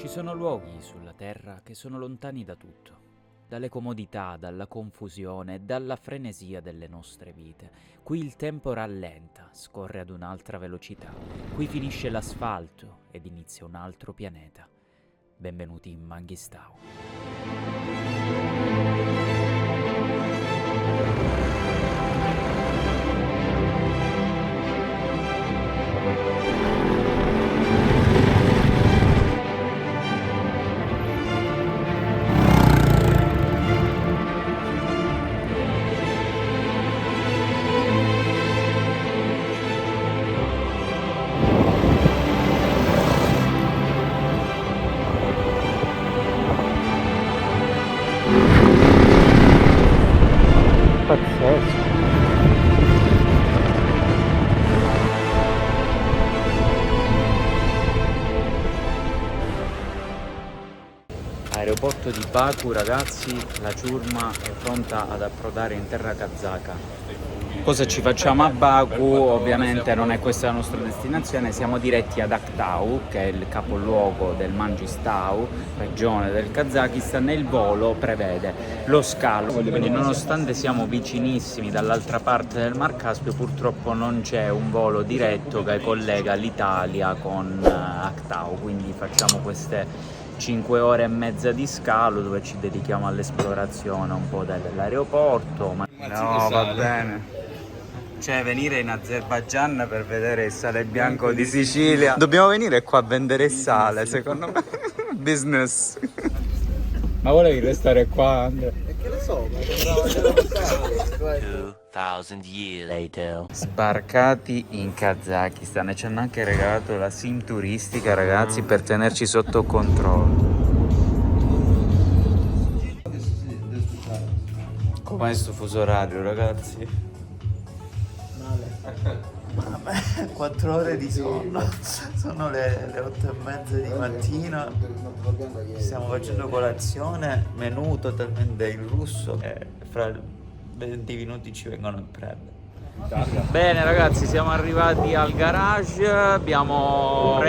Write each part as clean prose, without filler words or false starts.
Ci sono luoghi sulla Terra che sono lontani da tutto, dalle comodità, dalla confusione e dalla frenesia delle nostre vite. Qui il tempo rallenta, scorre ad un'altra velocità. Qui finisce l'asfalto ed inizia un altro pianeta. Benvenuti in Manghistau. Pazzesco. Aeroporto di Baku, ragazzi, la ciurma è pronta ad approdare in terra kazaka. Cosa ci facciamo a Baku? Ovviamente non è questa la nostra destinazione, siamo diretti ad Aktau, che è il capoluogo del Manghistau, regione del Kazakistan, e il volo prevede lo scalo. Quindi nonostante siamo vicinissimi dall'altra parte del Mar Caspio, purtroppo non c'è un volo diretto che collega l'Italia con Aktau, quindi facciamo queste 5 ore e mezza di scalo dove ci dedichiamo all'esplorazione un po' dell'aeroporto. No, va bene. Cioè, venire in Azerbaigian per vedere il sale bianco di Sicilia. Dobbiamo venire qua a vendere il sale, secondo me. Business. Ma volevi restare qua, Andrea? Che lo so, ma sembrava 2000 years later. Sbarcati in Kazakistan e ci hanno anche regalato la SIM turistica, ragazzi, per tenerci sotto controllo. Com'è sto fuso orario, ragazzi? Vabbè, 4 ore di sonno, sono le 8:30 di mattina, stiamo facendo colazione, menù totalmente in russo e fra 20 minuti ci vengono a prendere. Bene ragazzi, siamo arrivati al garage, abbiamo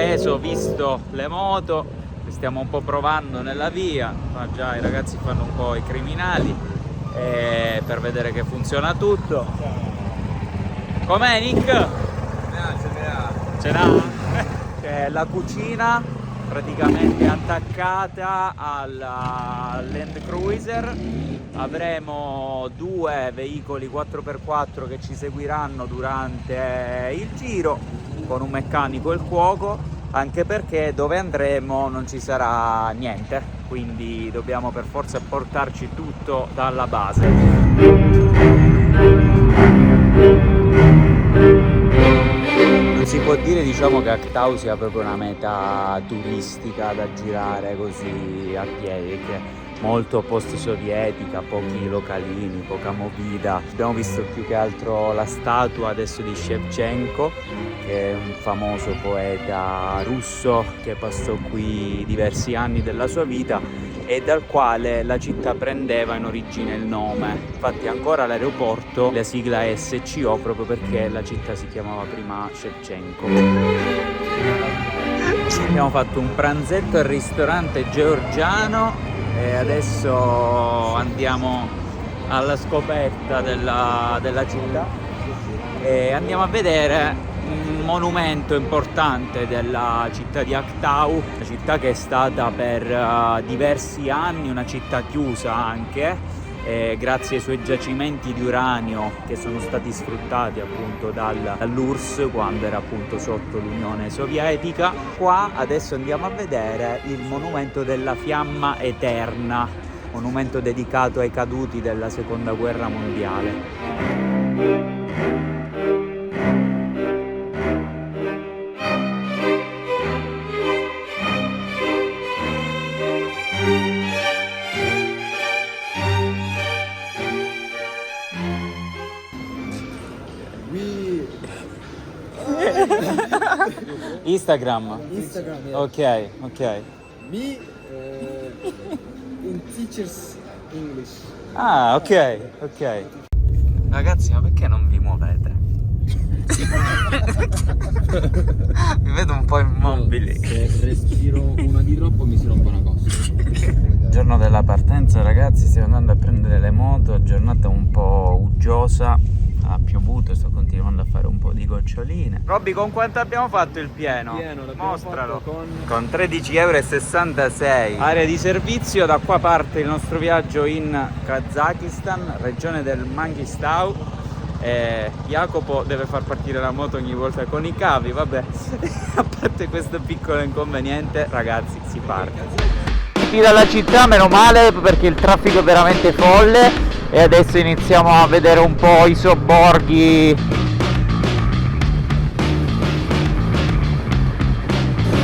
visto le moto, le stiamo un po' provando nella via, ma già i ragazzi fanno un po' i criminali per vedere che funziona tutto. Com'è Nick? Ce n'ha? C'è la cucina praticamente attaccata alla Land Cruiser. Avremo 2 veicoli 4x4 che ci seguiranno durante il giro con un meccanico e il cuoco, anche perché dove andremo non ci sarà niente, quindi dobbiamo per forza portarci tutto dalla base. Non si può dire, diciamo, che Aktau sia proprio una meta turistica da girare così a piedi, che è molto post-sovietica, pochi localini, poca movida. Abbiamo visto più che altro la statua adesso di Shevchenko, che è un famoso poeta russo che passò qui diversi anni della sua vita e dal quale la città prendeva in origine il nome. Infatti ancora l'aeroporto la sigla è SCO proprio perché la città si chiamava prima Shevchenko. Abbiamo fatto un pranzetto al ristorante georgiano e adesso andiamo alla scoperta della città e andiamo a vedere un monumento importante della città di Aktau, una città che è stata per diversi anni una città chiusa anche, grazie ai suoi giacimenti di uranio che sono stati sfruttati appunto dall'URSS quando era appunto sotto l'Unione Sovietica. Qua adesso andiamo a vedere il monumento della Fiamma Eterna, monumento dedicato ai caduti della Seconda Guerra Mondiale. Instagram. Yeah. Ok. Me in teachers English. Ah, ok. Ragazzi, ma perché non vi muovete? Mi vedo un po' immobili. Se respiro una di troppo mi si rompe una cosa. Giorno della partenza, ragazzi, stiamo andando a prendere le moto, giornata un po' uggiosa, ha piovuto, sto continuando a fare un po' di goccioline. Robby, con quanto abbiamo fatto il pieno? Mostralo. Con 13,66 €. Area di servizio, da qua parte il nostro viaggio in Kazakistan, regione del Mangistau. Jacopo deve far partire la moto ogni volta con i cavi, vabbè. A parte questo piccolo inconveniente, ragazzi, si parte. Dalla città, meno male, perché il traffico è veramente folle, e adesso iniziamo a vedere un po' i sobborghi.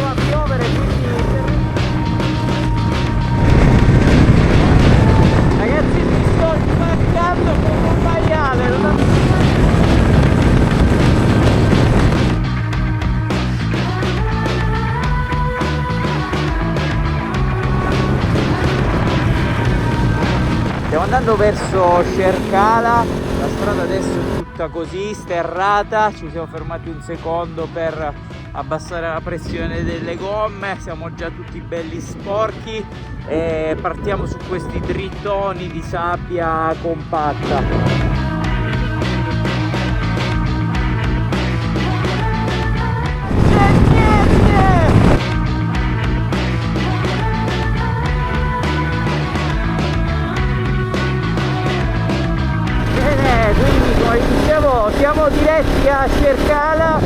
Va a piovere, ragazzi, mi sto spaccando come un maiale. Stiamo andando verso Cercala, la strada adesso è tutta così sterrata, ci siamo fermati un secondo per abbassare la pressione delle gomme, siamo già tutti belli sporchi e partiamo su questi drittoni di sabbia compatta. Siamo diretti a Cercala,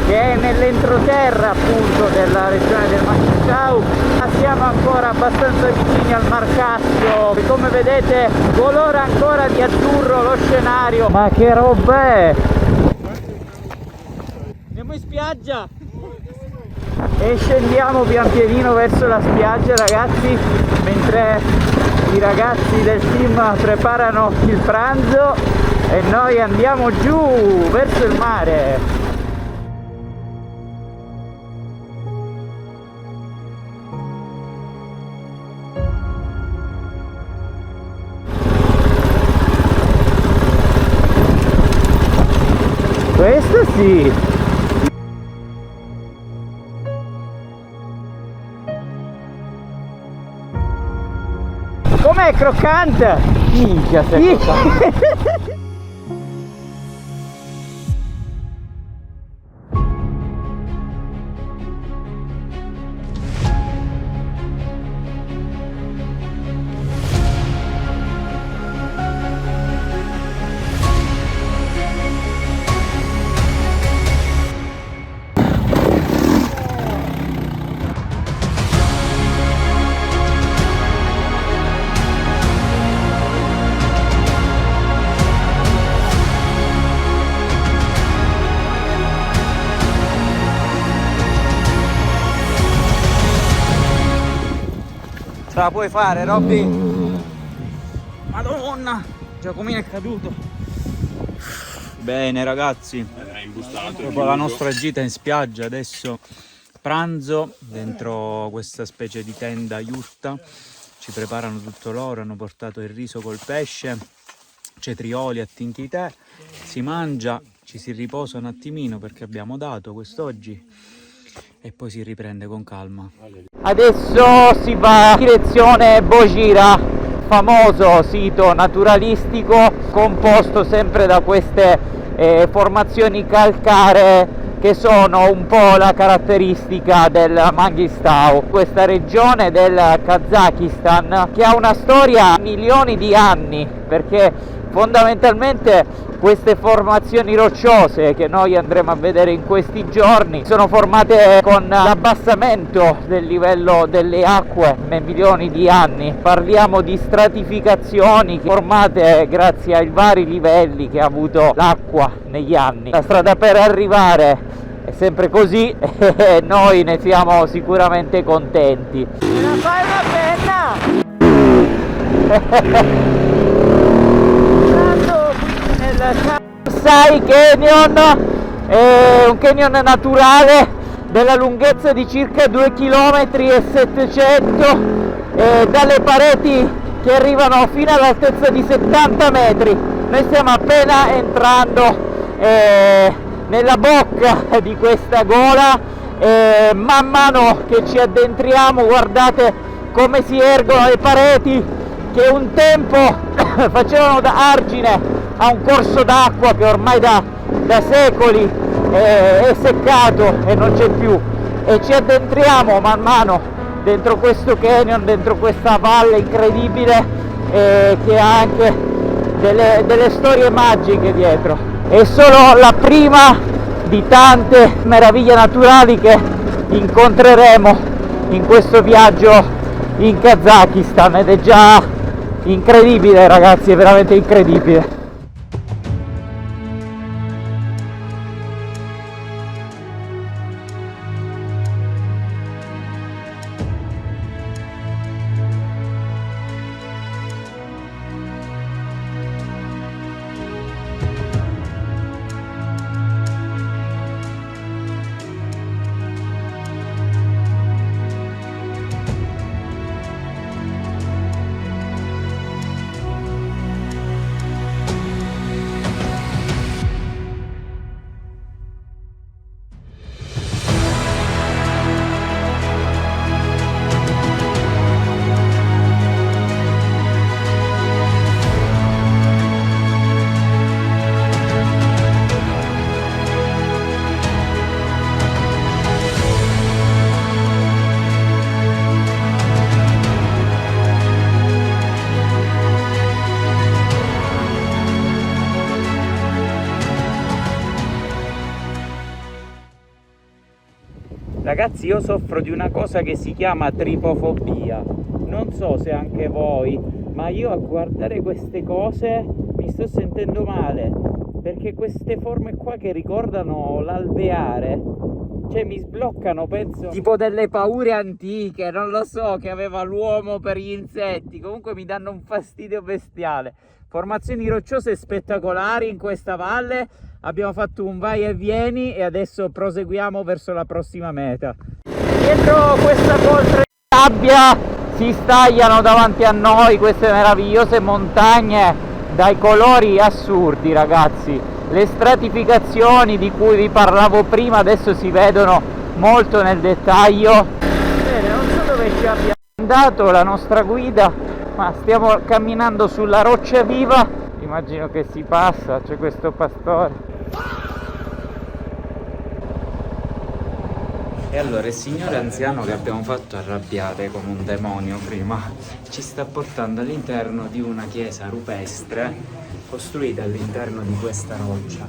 che è nell'entroterra appunto della regione del Mangistau, ma siamo ancora abbastanza vicini al Mar Caspio, e come vedete colora ancora di azzurro lo scenario. Ma che roba è! Andiamo in spiaggia e scendiamo pian pianino verso la spiaggia, ragazzi, mentre i ragazzi del team preparano il pranzo e noi andiamo giù verso il mare. Questo sì. Com'è, croccante? Minchia, sei croccante. Ce la puoi fare, Robby? Madonna, Giacomino è caduto. Bene, ragazzi, dopo la nostra gita in spiaggia, adesso pranzo dentro questa specie di tenda yurta. Ci preparano tutto loro, hanno portato il riso col pesce, cetrioli, attinti tè, si mangia, ci si riposa un attimino perché abbiamo dato quest'oggi e poi si riprende con calma. Adesso si va in direzione Bojira, famoso sito naturalistico composto sempre da queste formazioni calcaree che sono un po' la caratteristica del Mangistau, questa regione del Kazakistan che ha una storia di milioni di anni, perché fondamentalmente queste formazioni rocciose che noi andremo a vedere in questi giorni sono formate con l'abbassamento del livello delle acque nei milioni di anni. Parliamo di stratificazioni formate grazie ai vari livelli che ha avuto l'acqua negli anni. La strada per arrivare è sempre così e noi ne siamo sicuramente contenti. Me la fai una penna? Sai Canyon è un canyon naturale della lunghezza di circa 2,7 km dalle pareti che arrivano fino all'altezza di 70 metri. Noi stiamo appena entrando nella bocca di questa gola e man mano che ci addentriamo guardate come si ergono le pareti che un tempo facevano da argine a un corso d'acqua che ormai da secoli è seccato e non c'è più, e ci addentriamo man mano dentro questo canyon, dentro questa valle incredibile che ha anche delle storie magiche dietro. È solo la prima di tante meraviglie naturali che incontreremo in questo viaggio in Kazakistan, ed è già incredibile ragazzi, è veramente incredibile. Ragazzi, io soffro di una cosa che si chiama tripofobia, non so se anche voi, ma io a guardare queste cose mi sto sentendo male, perché queste forme qua che ricordano l'alveare, cioè mi sbloccano, penso, tipo delle paure antiche, non lo so, che aveva l'uomo per gli insetti, comunque mi danno un fastidio bestiale. Formazioni rocciose spettacolari in questa valle. Abbiamo fatto un vai e vieni e adesso proseguiamo verso la prossima meta. Dietro questa poltre di sabbia si stagliano davanti a noi queste meravigliose montagne dai colori assurdi ragazzi. Le stratificazioni di cui vi parlavo prima adesso si vedono molto nel dettaglio. Bene, non so dove ci abbia mandato la nostra guida, ma stiamo camminando sulla roccia viva. Immagino che si passa, c'è questo pastore. E allora il signore anziano che abbiamo fatto arrabbiare come un demonio prima ci sta portando all'interno di una chiesa rupestre costruita all'interno di questa roccia.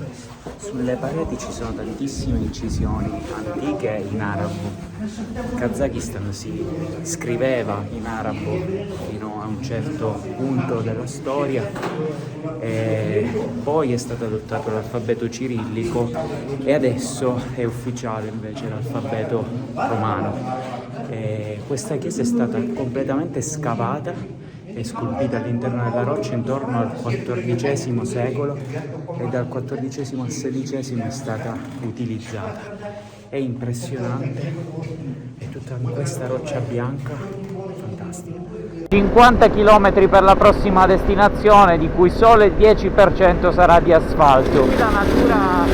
Sulle pareti ci sono tantissime incisioni antiche in arabo. Il Kazakistan si scriveva in arabo fino a un certo punto della storia e poi è stato adottato l'alfabeto cirillico e adesso è ufficiale invece l'alfabeto romano. Questa chiesa è stata completamente scavata e scolpita all'interno della roccia intorno al XIV secolo e dal XIV al XVI è stata utilizzata. È impressionante, è tutta questa roccia bianca, fantastica. 50 km per la prossima destinazione, di cui solo il 10% sarà di asfalto. La natura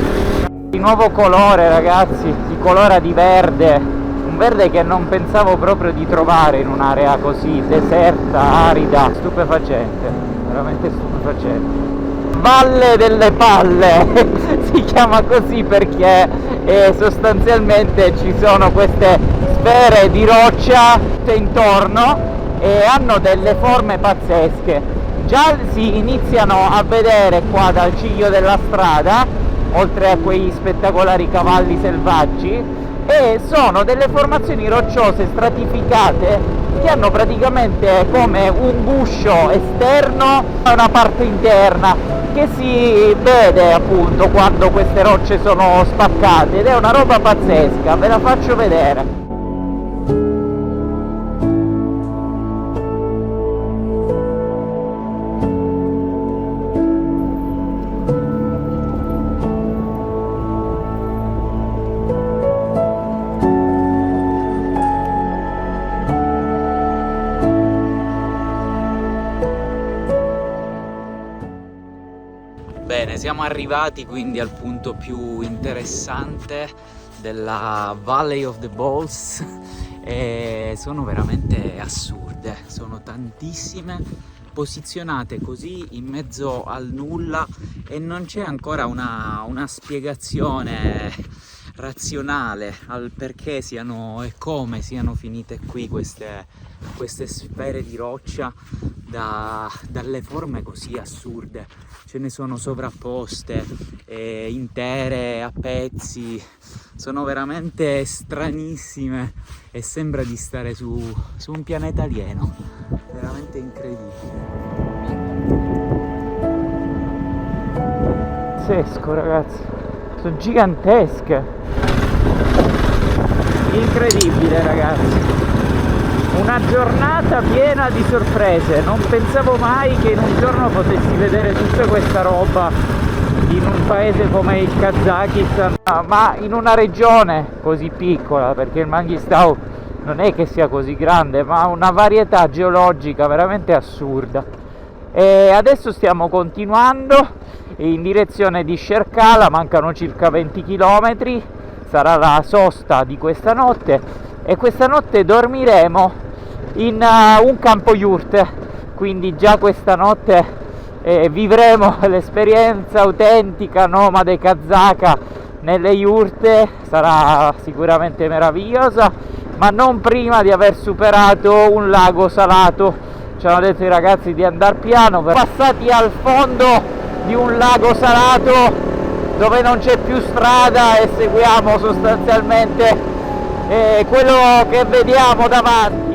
di nuovo colore ragazzi, si colora di verde, un verde che non pensavo proprio di trovare in un'area così deserta, arida, stupefacente, veramente stupefacente. Valle delle Palle si chiama così perché sostanzialmente ci sono queste sfere di roccia intorno e hanno delle forme pazzesche. Già si iniziano a vedere qua dal ciglio della strada, oltre a quei spettacolari cavalli selvaggi, e sono delle formazioni rocciose stratificate che hanno praticamente come un guscio esterno e una parte interna che si vede appunto quando queste rocce sono spaccate, ed è una roba pazzesca, ve la faccio vedere. Siamo arrivati quindi al punto più interessante della Valley of the Balls e sono veramente assurde, sono tantissime, posizionate così in mezzo al nulla e non c'è ancora una spiegazione razionale al perché siano e come siano finite qui queste sfere di roccia dalle forme così assurde. Ce ne sono sovrapposte, intere, a pezzi, sono veramente stranissime e sembra di stare su un pianeta alieno, veramente incredibile. Pazzesco ragazzi, sono gigantesche, incredibile ragazzi. Una giornata piena di sorprese, non pensavo mai che in un giorno potessi vedere tutta questa roba in un paese come il Kazakistan, ma in una regione così piccola, perché il Mangistau non è che sia così grande, ma ha una varietà geologica veramente assurda. E adesso stiamo continuando in direzione di Sherkala, mancano circa 20 km, sarà la sosta di questa notte e questa notte dormiremo in un campo yurt, quindi già questa notte vivremo l'esperienza autentica nomade kazaka nelle yurte, sarà sicuramente meravigliosa, ma non prima di aver superato un lago salato. Ci hanno detto i ragazzi di andare piano, passati al fondo di un lago salato dove non c'è più strada e seguiamo sostanzialmente quello che vediamo davanti.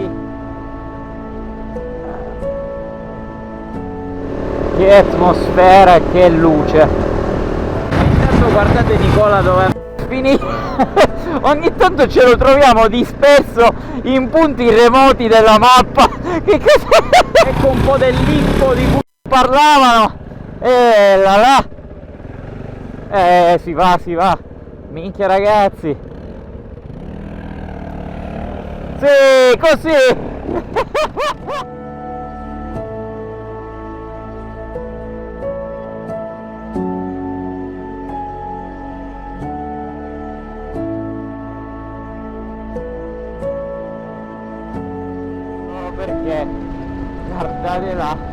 Che atmosfera e che luce. Intanto guardate Nicola dove è finito. Ogni tanto ce lo troviamo disperso in punti remoti della mappa. Che cos'è? Ecco un po' dell'info di cui parlavano. Si va. Minchia ragazzi. Sì, così. Perché guardate là.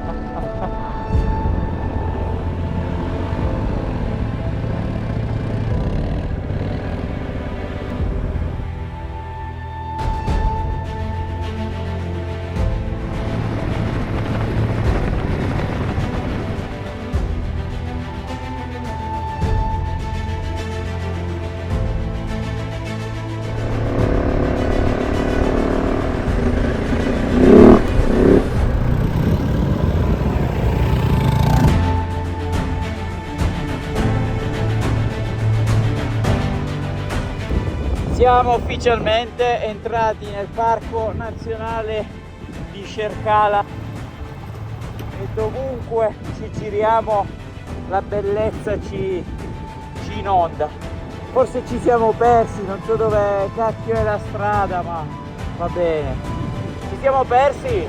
Siamo ufficialmente entrati nel parco nazionale di Sherkala e dovunque ci giriamo la bellezza ci inonda. Forse ci siamo persi, non so dove cacchio è la strada, ma va bene. Ci siamo persi?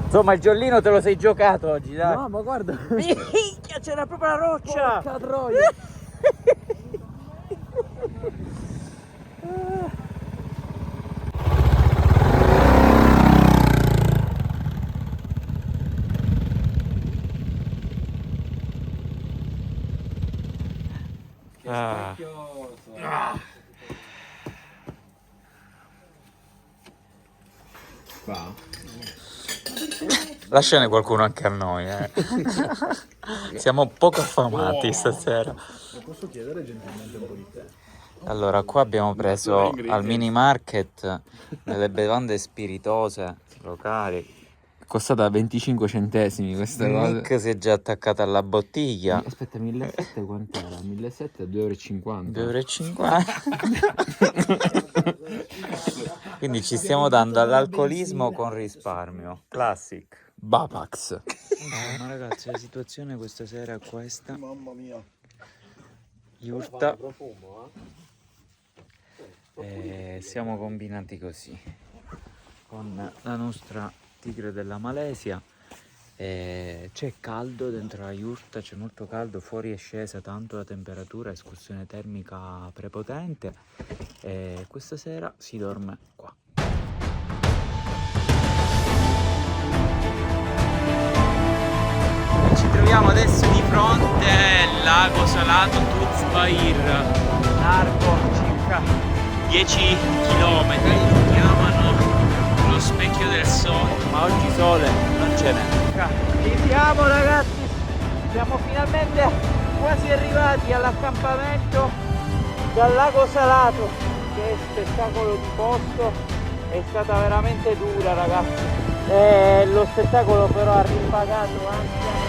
Insomma il giallino te lo sei giocato oggi, dai. No, ma guarda. Minchia, c'era proprio la roccia. Porca troia. Va. Lasciane qualcuno anche a noi, Siamo poco affamati stasera. Posso chiedere gentilmente un po' di tè? Allora, qua abbiamo preso al mini market delle bevande spiritose locali. Costata 25 centesimi questa cosa. Nick si è già attaccata alla bottiglia. Aspetta, 1.700 quant'era? 1.700 a 2,50 €2,50. Quindi ci stiamo dando all'alcolismo con risparmio. Classic. Bapax. Ma ragazzi, la situazione questa sera è questa. Mamma mia. Yurta. Siamo combinati così con la nostra tigre della Malesia. C'è caldo dentro la yurta, c'è molto caldo, fuori è scesa tanto la temperatura, escursione termica prepotente, e questa sera si dorme qua. Ci troviamo adesso di fronte al lago salato Tuzbair, largo circa 10 km, si chiamano lo specchio del sole, ma oggi sole non ce n'è. Ci siamo ragazzi, siamo finalmente quasi arrivati all'accampamento dal lago salato. Che spettacolo di posto, è stata veramente dura ragazzi, lo spettacolo però ha ripagato anche